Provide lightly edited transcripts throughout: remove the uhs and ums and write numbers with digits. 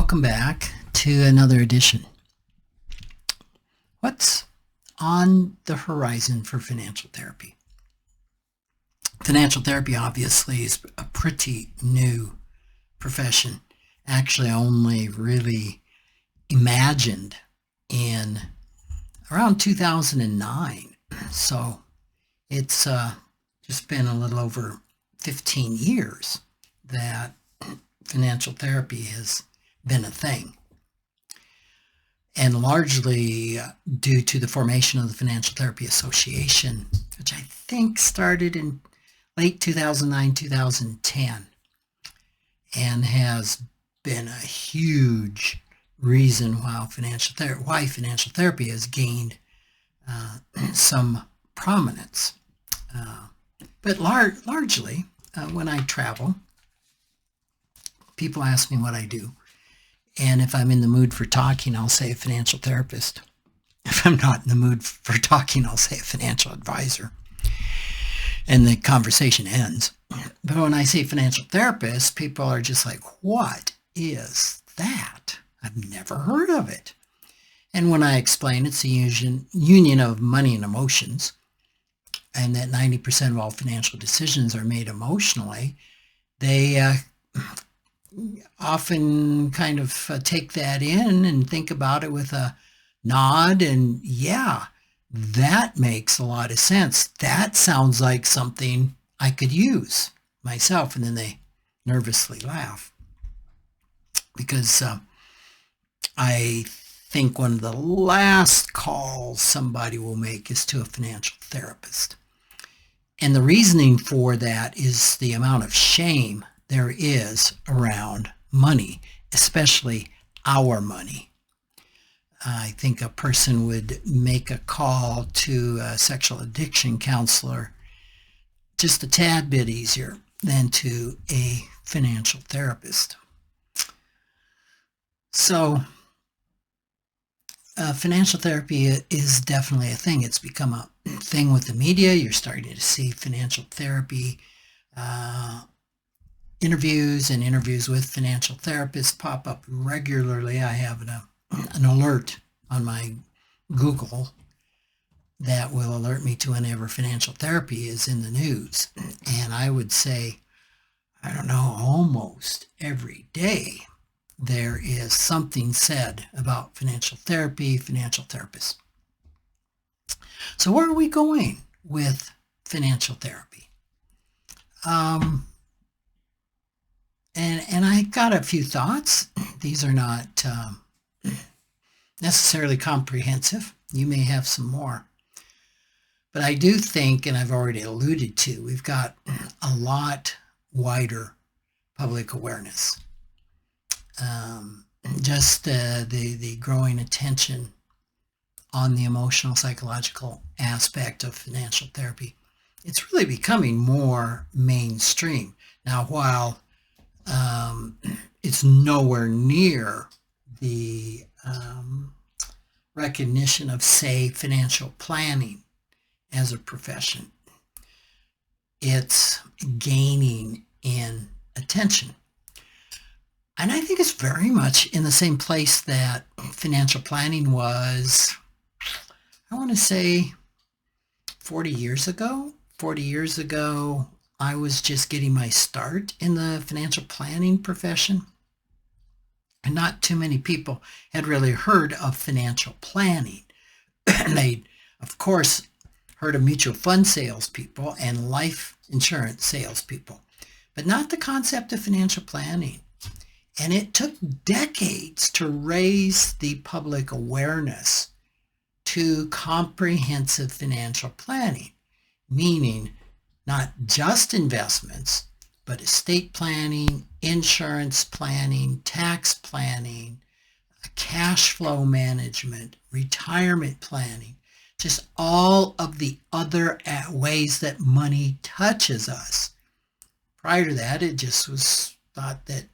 welcome back to another edition. What's on the horizon for financial therapy? Financial therapy obviously is a pretty new profession, actually only really imagined in around 2009. So it's just been a little over 15 years that financial therapy has been a thing. And largely due to the formation of the Financial Therapy Association, which I think started in late 2009, 2010, and has been a huge reason why financial therapy has gained some prominence. But largely, when I travel, people ask me what I do. And if I'm in the mood for talking, I'll say a financial therapist. If I'm not in the mood for talking, I'll say a financial advisor. And the conversation ends. But when I say financial therapist, people are just like, what is that? I've never heard of it. And when I explain it's a union of money and emotions, and that 90% of all financial decisions are made emotionally, they often kind of take that in and think about it with a nod, and yeah, that makes a lot of sense. That sounds like something I could use myself. And then they nervously laugh because I think one of the last calls somebody will make is to a financial therapist. And the reasoning for that is the amount of shame there is around money, especially our money. I think a person would make a call to a sexual addiction counselor just a tad bit easier than to a financial therapist. So financial therapy is definitely a thing. It's become a thing with the media. You're starting to see financial therapy interviews with financial therapists pop up regularly. I have an alert on my Google that will alert me to whenever financial therapy is in the news. And I would say, I don't know, almost every day there is something said about financial therapy, financial therapists. So where are we going with financial therapy? And I got a few thoughts. These are not necessarily comprehensive. You may have some more. But I do think, and I've already alluded to, we've got a lot wider public awareness. Just the growing attention on the emotional, psychological aspect of financial therapy. It's really becoming more mainstream. Now, while it's nowhere near the recognition of, say, financial planning as a profession, it's gaining in attention. And I think it's very much in the same place that financial planning was, I want to say 40 years ago. 40 years ago, I was just getting my start in the financial planning profession. And not too many people had really heard of financial planning. They, of course, heard of mutual fund salespeople and life insurance salespeople, but not the concept of financial planning. And it took decades to raise the public awareness to comprehensive financial planning, meaning not just investments, but estate planning, insurance planning, tax planning, cash flow management, retirement planning, just all of the other ways that money touches us. Prior to that, it just was thought that,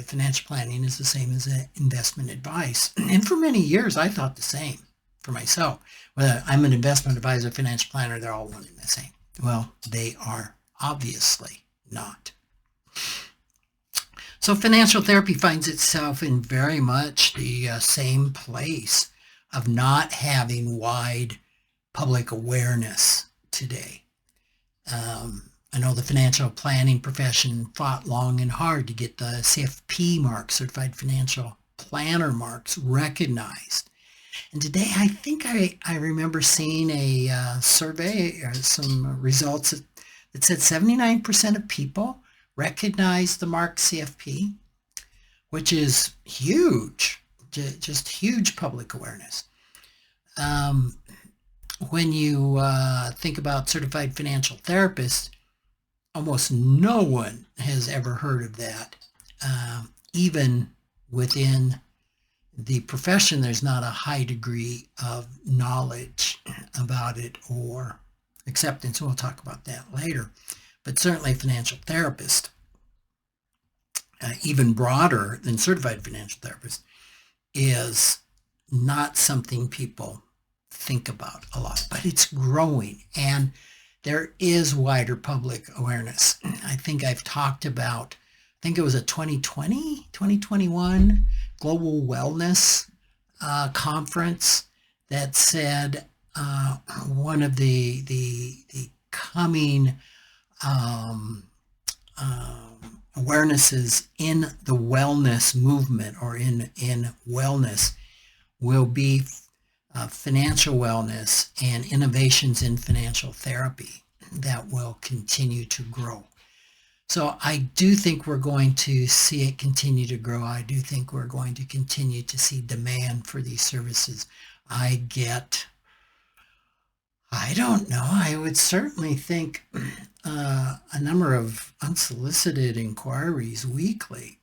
financial planning is the same as investment advice. And for many years, I thought the same for myself. Whether I'm an investment advisor, financial planner, they're all one and the same. Well, they are obviously not. So financial therapy finds itself in very much the same place of not having wide public awareness today. I know the financial planning profession fought long and hard to get the CFP mark, Certified Financial Planner marks, recognized. And today I think I remember seeing a survey or some results that said 79% of people recognize the mark CFP, which is huge, just huge public awareness. When you think about certified financial therapists, almost no one has ever heard of that. Even within the profession, there's not a high degree of knowledge about it or acceptance. We'll talk about that later. But certainly financial therapist, even broader than certified financial therapist, is not something people think about a lot, but it's growing and there is wider public awareness. I think I've talked about, I think it was a 2021 global wellness conference that said one of the coming awarenesses in the wellness movement or in wellness will be financial wellness and innovations in financial therapy that will continue to grow. So I do think we're going to see it continue to grow. I do think we're going to continue to see demand for these services. I don't know, I would certainly think a number of unsolicited inquiries weekly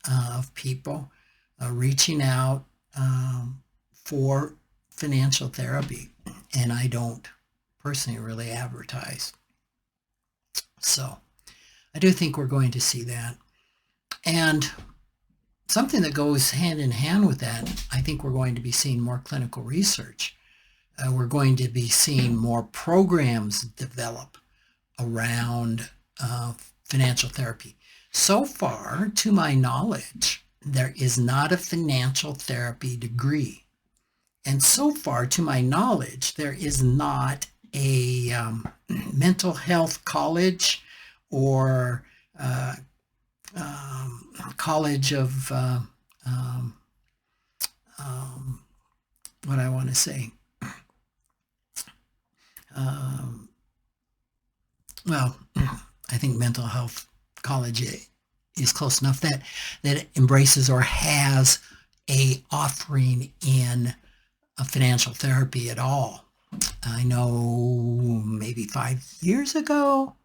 of people reaching out for financial therapy, and I don't personally really advertise. So I do think we're going to see that. And something that goes hand in hand with that, I think we're going to be seeing more clinical research. We're going to be seeing more programs develop around financial therapy. So far, to my knowledge, there is not a financial therapy degree. And so far, to my knowledge, there is not a mental health college or college of, what I want to say, well, I think mental health college is close enough that it embraces or has a offering in financial therapy at all. I know maybe 5 years ago,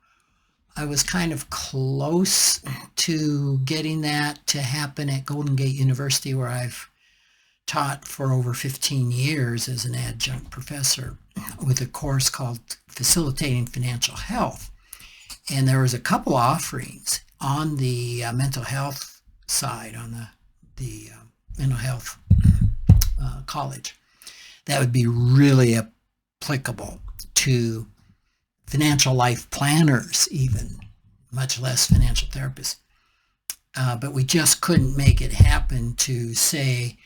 I was kind of close to getting that to happen at Golden Gate University, where I've taught for over 15 years as an adjunct professor with a course called Facilitating Financial Health. And there was a couple offerings on the mental health side, on the mental health college, that would be really applicable to financial life planners even, much less financial therapists. But we just couldn't make it happen to, say,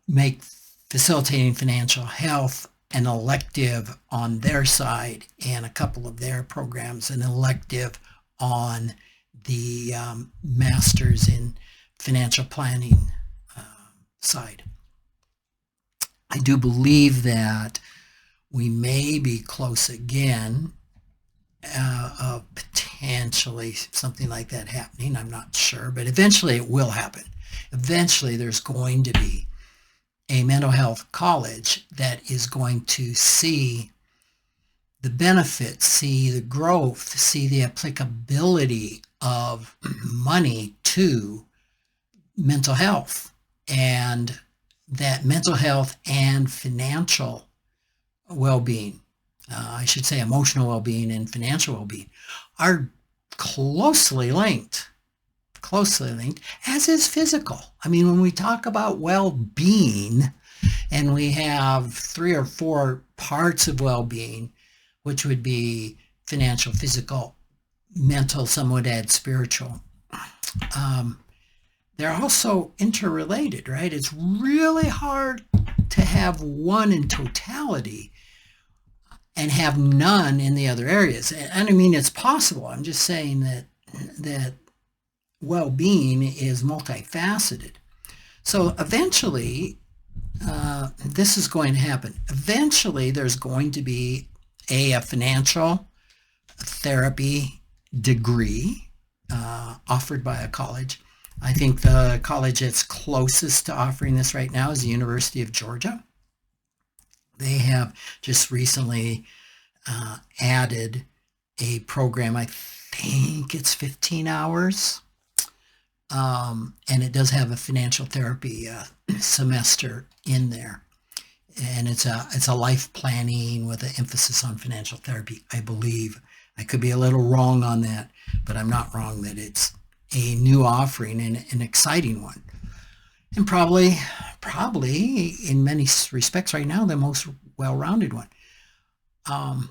make facilitating financial health an elective on their side and a couple of their programs an elective on the master's in financial planning side. I do believe that we may be close again of potentially something like that happening. I'm not sure, but eventually it will happen. Eventually there's going to be a mental health college that is going to see the benefits, see the growth, see the applicability of money to mental health, and that mental health and financial well-being, I should say emotional well-being and financial well-being, are closely linked, as is physical. I mean, when we talk about well-being, and we have 3 or 4 parts of well-being, which would be financial, physical, mental, some would add spiritual. they're also interrelated, right? It's really hard to have one in totality and have none in the other areas. And I mean, it's possible. I'm just saying that well-being is multifaceted. So eventually, this is going to happen. Eventually, there's going to be a financial therapy degree offered by a college. I think the college that's closest to offering this right now is the University of Georgia. They have just recently added a program. I think it's 15 hours. And it does have a financial therapy semester in there. And it's a life planning with an emphasis on financial therapy, I believe. I could be a little wrong on that, but I'm not wrong that it's a new offering and an exciting one. And probably in many respects right now, the most well-rounded one.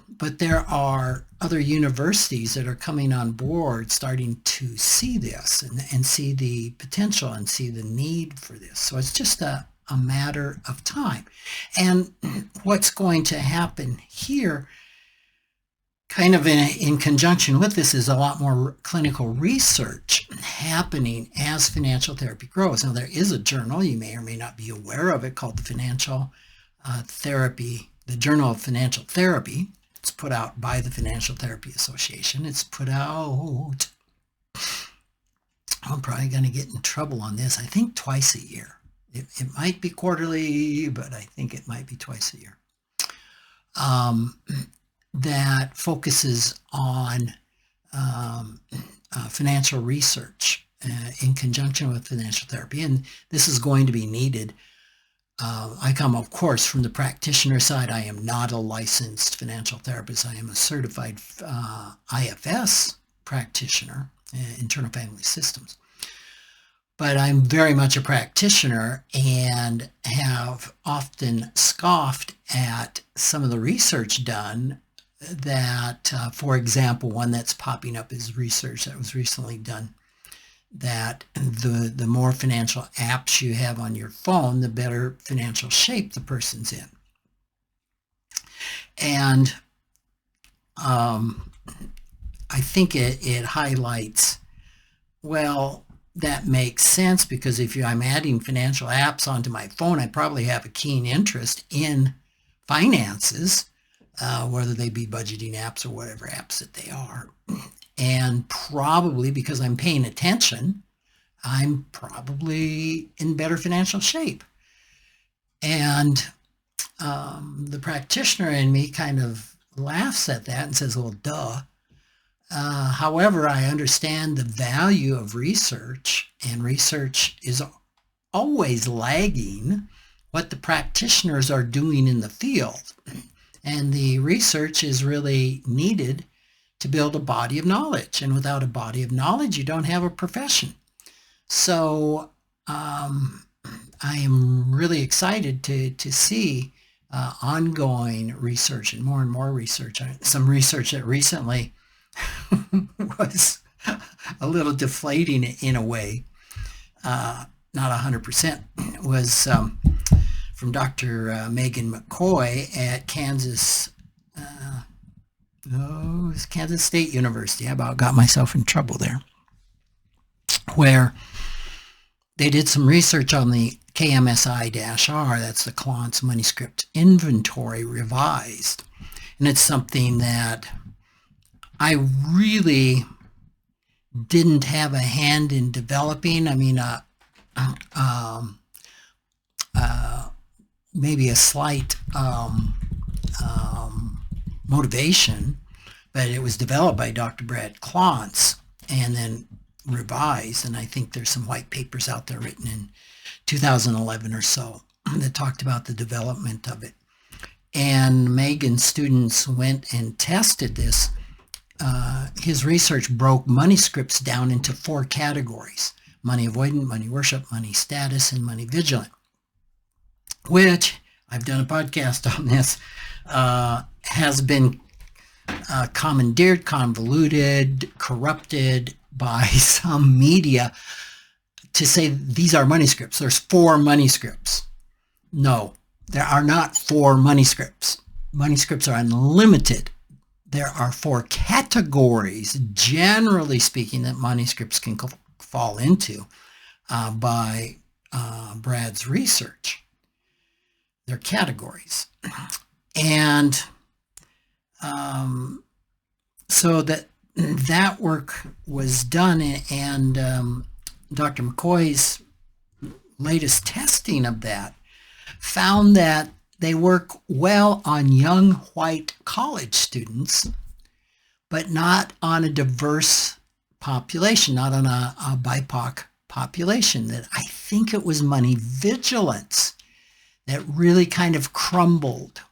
But there are other universities that are coming on board starting to see this and see the potential and see the need for this. So it's just a matter of time. And what's going to happen here, kind of in conjunction with this, is a lot more clinical research happening as financial therapy grows. Now, there is a journal, you may or may not be aware of it, called the Financial Therapy, the Journal of Financial Therapy. It's put out by the Financial Therapy Association. It's put out, I'm probably going to get in trouble on this, I think twice a year. It might be quarterly, but I think it might be twice a year. That focuses on financial research in conjunction with financial therapy. And this is going to be needed. I come, of course, from the practitioner side. I am not a licensed financial therapist. I am a certified IFS practitioner, internal family systems. But I'm very much a practitioner and have often scoffed at some of the research done that, for example, one that's popping up is research that was recently done that the more financial apps you have on your phone, the better financial shape the person's in. And I think it highlights, well, that makes sense, because if I'm adding financial apps onto my phone, I probably have a keen interest in finances, whether they be budgeting apps or whatever apps that they are. And probably because I'm paying attention, I'm probably in better financial shape. And the practitioner in me kind of laughs at that and says, well, duh. However, I understand the value of research, and research is always lagging what the practitioners are doing in the field. And the research is really needed to build a body of knowledge. And without a body of knowledge, you don't have a profession. So I am really excited to see ongoing research and more research. Some research that recently was a little deflating in a way, not 100%, was from Dr. Megan McCoy at Kansas State University. I about got myself in trouble there, where they did some research on the KMSI-R, that's the Klontz manuscript inventory revised. And it's something that I really didn't have a hand in developing. I mean, maybe a slight motivation, but it was developed by Dr. Brad Klontz and then revised. And I think there's some white papers out there written in 2011 or so that talked about the development of it. And Megan's students went and tested this. His research broke money scripts down into 4 categories: money avoidant, money worship, money status, and money vigilant, which I've done a podcast on this, has been commandeered, convoluted, corrupted, by some media to say these are money scripts. There's 4 money scripts. No, there are not 4 money scripts. Money scripts are unlimited. There are 4 categories, generally speaking, that money scripts can fall into by Brad's research. They're categories. And so that work was done, and Dr. McCoy's latest testing of that found that they work well on young white college students, but not on a diverse population, not on a BIPOC population. That I think it was money vigilance that really kind of crumbled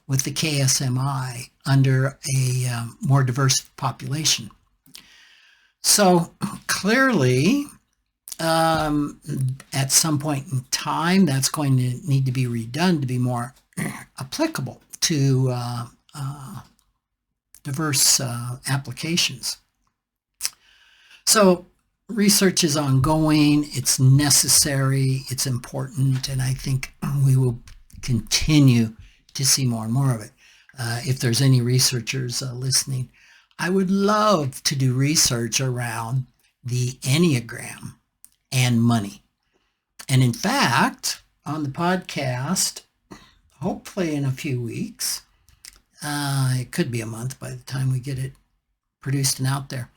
with the KSMI under a more diverse population. So clearly, at some point in time, that's going to need to be redone to be more applicable to diverse applications. So research is ongoing, it's necessary, it's important, and I think we will continue to see more and more of it. If there's any researchers listening, I would love to do research around the Enneagram and money. And in fact, on the podcast, hopefully in a few weeks, it could be a month by the time we get it produced and out there,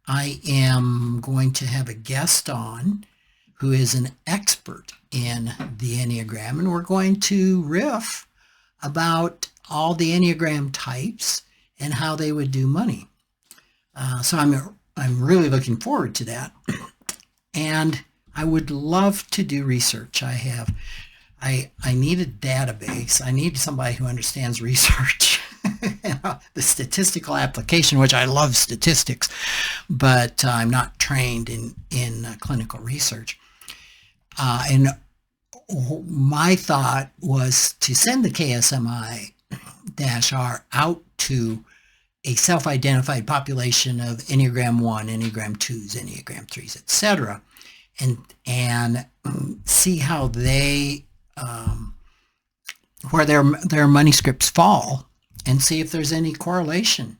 I am going to have a guest on who is an expert in the Enneagram, and we're going to riff about all the Enneagram types and how they would do money. So I'm really looking forward to that. And I would love to do research. I need a database. I need somebody who understands research. The statistical application, which I love statistics, but I'm not trained in clinical research. And my thought was to send the KSMI-R out to a self-identified population of Enneagram 1, Enneagram 2s, Enneagram 3s, etc., and see how they, where their money scripts fall, and see if there's any correlation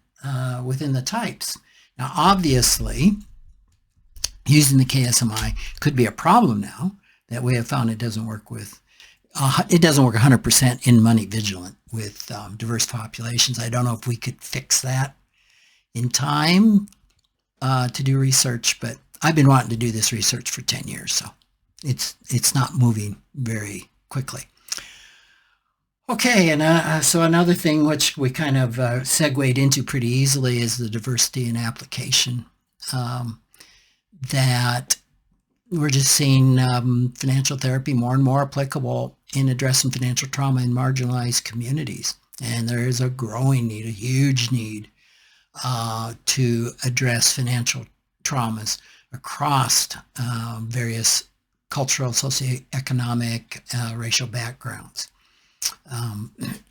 within the types. Now, obviously, using the KSMI could be a problem now that we have found it doesn't work 100% in money vigilant with diverse populations. I don't know if we could fix that in time to do research, but I've been wanting to do this research for 10 years, so it's not moving very quickly. Okay, and so another thing which we kind of segued into pretty easily is the diversity in application. That we're just seeing financial therapy more and more applicable in addressing financial trauma in marginalized communities. And there is a growing need, a huge need to address financial traumas across various cultural, socioeconomic, racial backgrounds.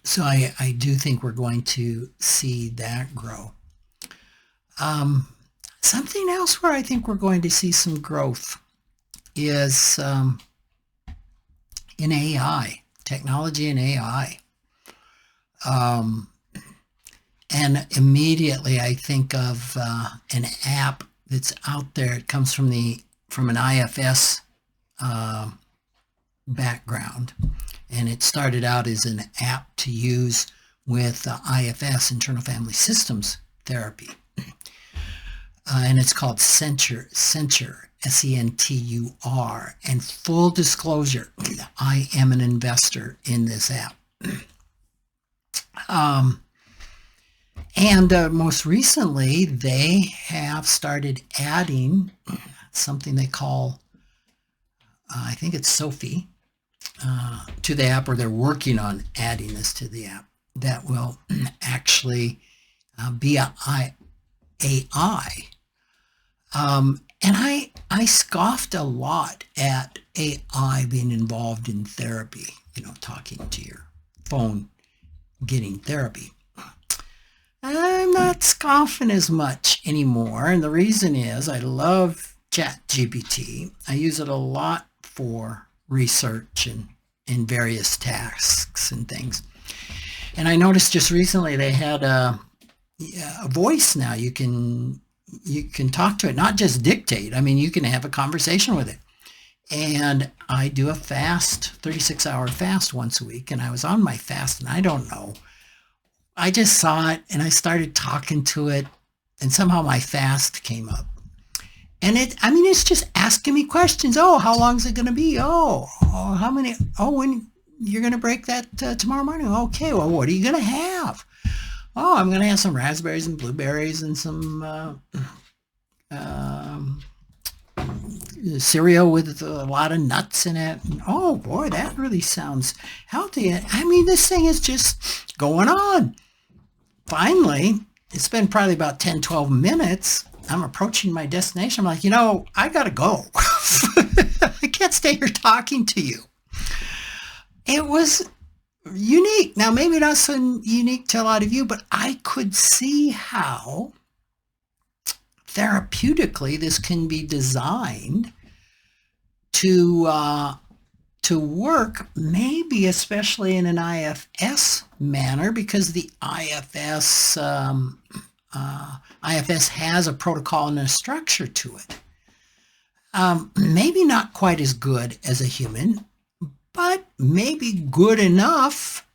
So I do think we're going to see that grow. Something else where I think we're going to see some growth is in AI, technology and AI. And immediately I think of an app that's out there. It comes from an IFS background. And it started out as an app to use with IFS, Internal Family Systems Therapy. And it's called Sentur, S-E-N-T-U-R. And full disclosure, I am an investor in this app. And most recently, they have started adding something they call, I think it's Sophie, to the app, or they're working on adding this to the app that will actually be a AI. And I scoffed a lot at AI being involved in therapy, talking to your phone, getting therapy. I'm I'm not scoffing as much anymore. And the reason is I love ChatGPT. I use it a lot for research and in various tasks and things. And I noticed just recently they had a voice now. You can talk to it, not just dictate. I mean, you can have a conversation with it. And I do a fast, 36-hour fast once a week. And I was on my fast, and I don't know. I just saw it, and I started talking to it, and somehow my fast came up. And it's just asking me questions. Oh, how long is it going to be? How many? Oh, when you're going to break that tomorrow morning? Okay, well, what are you going to have? Oh, I'm going to have some raspberries and blueberries and some cereal with a lot of nuts in it. And, oh, boy, that really sounds healthy. I mean, this thing is just going on. Finally, it's been probably about 10, 12 minutes. I'm approaching my destination. I'm like, I got to go. I can't stay here talking to you. It was unique. Now, maybe not so unique to a lot of you, but I could see how therapeutically this can be designed to work, maybe especially in an IFS manner, because the IFS has a protocol and a structure to it. Maybe not quite as good as a human, but maybe good enough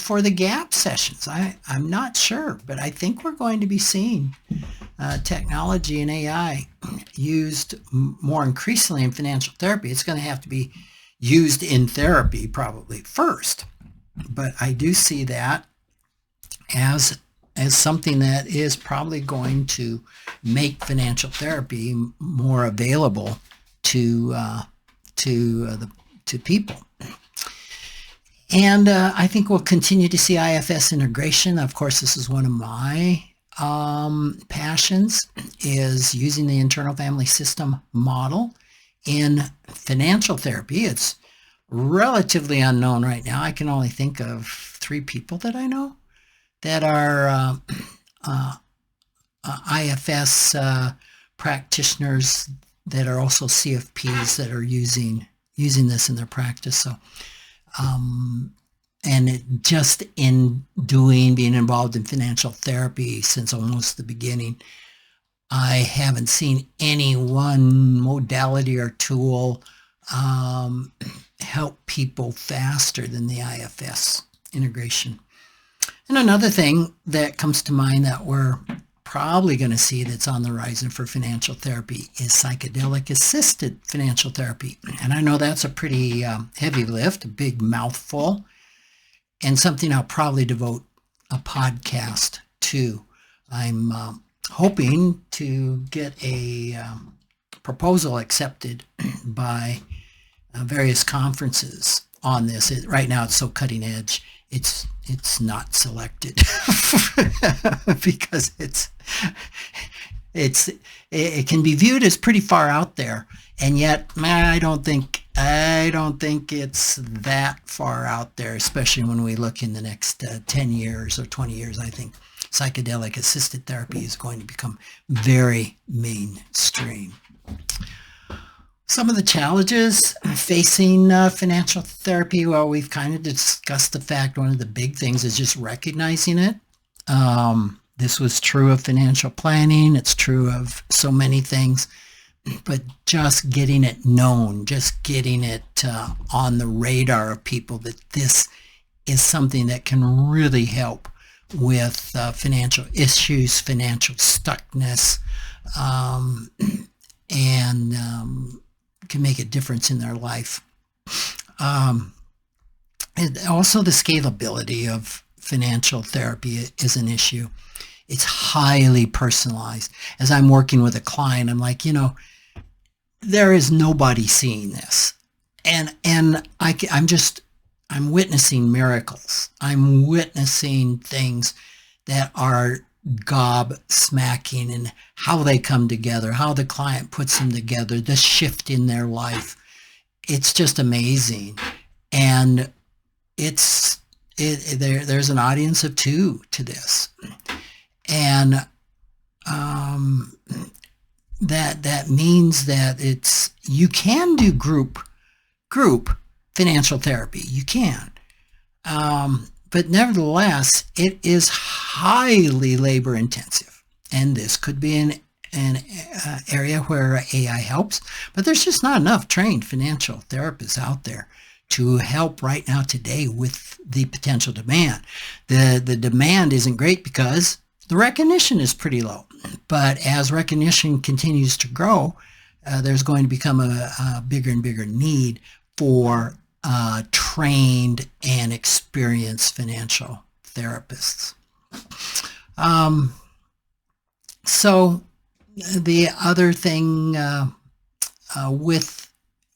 for the gap sessions. I'm not sure, but I think we're going to be seeing technology and AI used more increasingly in financial therapy. It's going to have to be used in therapy probably first, but I do see that as something that is probably going to make financial therapy more available to people. And I think we'll continue to see IFS integration. Of course, this is one of my passions, is using the internal family system model in financial therapy. It's relatively unknown right now. I can only think of 3 people that I know that are IFS practitioners that are also CFPs that are using this in their practice. So, and it just in being involved in financial therapy since almost the beginning, I haven't seen any one modality or tool help people faster than the IFS integration. And another thing that comes to mind that we're probably going to see that's on the horizon for financial therapy is psychedelic-assisted financial therapy. And I know that's a pretty heavy lift, a big mouthful, and something I'll probably devote a podcast to. I'm hoping to get a proposal accepted by various conferences on this. Right now it's so cutting edge. It's not selected because it can be viewed as pretty far out there, and yet I don't think it's that far out there, especially when we look in the next 10 years or 20 years. I think psychedelic assisted therapy is going to become very mainstream. Some of the challenges facing financial therapy, well, we've kind of discussed the fact one of the big things is just recognizing it. This was true of financial planning. It's true of so many things, but just getting it known, just getting it on the radar of people that this is something that can really help with financial issues, financial stuckness, and can make a difference in their life. And also the scalability of financial therapy is an issue. It's highly personalized. As I'm working with a client, I'm like, there is nobody seeing this. And I'm witnessing miracles. I'm witnessing things that are gobsmacking, and how they come together, how the client puts them together, the shift in their life. It's just amazing. And there's an audience of 2 to this. And that means that you can do group financial therapy. You can. But nevertheless, it is highly labor intensive. And this could be an area where AI helps, but there's just not enough trained financial therapists out there to help right now today with the potential demand. The demand isn't great because the recognition is pretty low. But as recognition continues to grow, there's going to become a bigger and bigger need for trained and experienced financial therapists. So the other thing with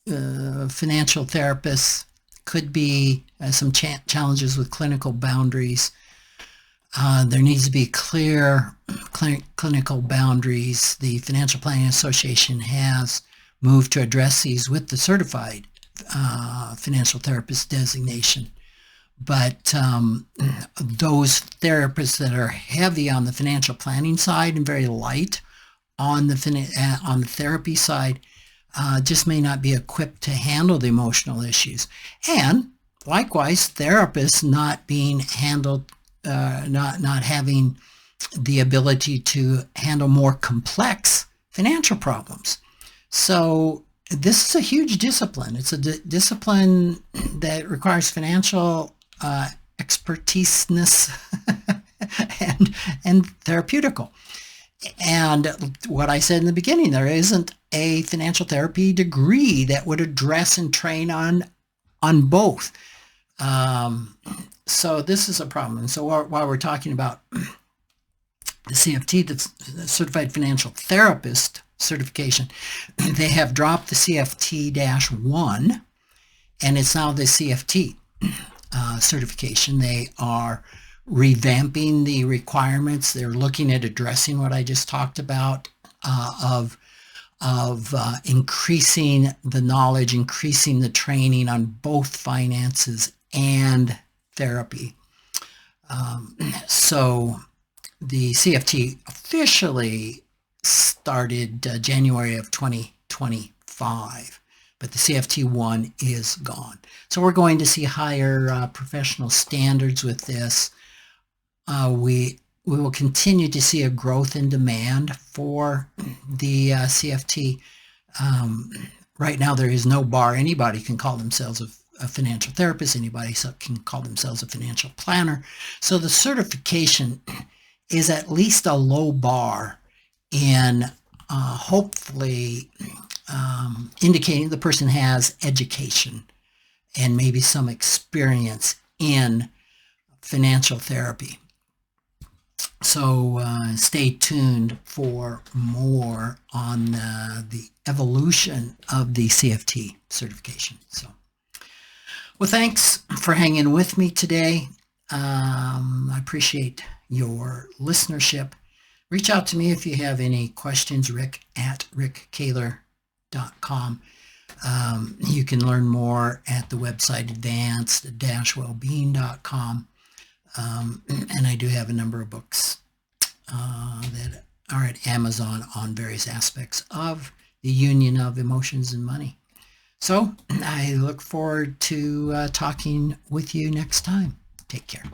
financial therapists could be some challenges with clinical boundaries. There needs to be clear clinical boundaries. The Financial Planning Association has moved to address these with the certified financial therapist designation. But those therapists that are heavy on the financial planning side and very light on the therapy side just may not be equipped to handle the emotional issues. And likewise, therapists not being handled, not having the ability to handle more complex financial problems. So this is a huge discipline. It's a discipline that requires financial expertise-ness and therapeutical. And what I said in the beginning, there isn't a financial therapy degree that would address and train on both. So this is a problem. And so while we're talking about the CFT, the Certified Financial Therapist certification, they have dropped the CFT-1, and it's now the CFT certification. They are revamping the requirements. They're looking at addressing what I just talked about of increasing the knowledge, increasing the training on both finances and therapy. So the CFT officially started January of 2025, but the CFT-1 is gone. So we're going to see higher professional standards with this. We will continue to see a growth in demand for the CFT. Right now, there is no bar. Anybody can call themselves a financial therapist. Anybody can call themselves a financial planner. So the certification is at least a low bar in hopefully indicating the person has education and maybe some experience in financial therapy. So stay tuned for more on the evolution of the CFT certification. So, well, thanks for hanging with me today. I appreciate your listenership. Reach out to me if you have any questions, rick@rickkaler.com. You can learn more at the website advanced-wellbeing.com. And I do have a number of books that are at Amazon on various aspects of the union of emotions and money. So I look forward to talking with you next time. Take care.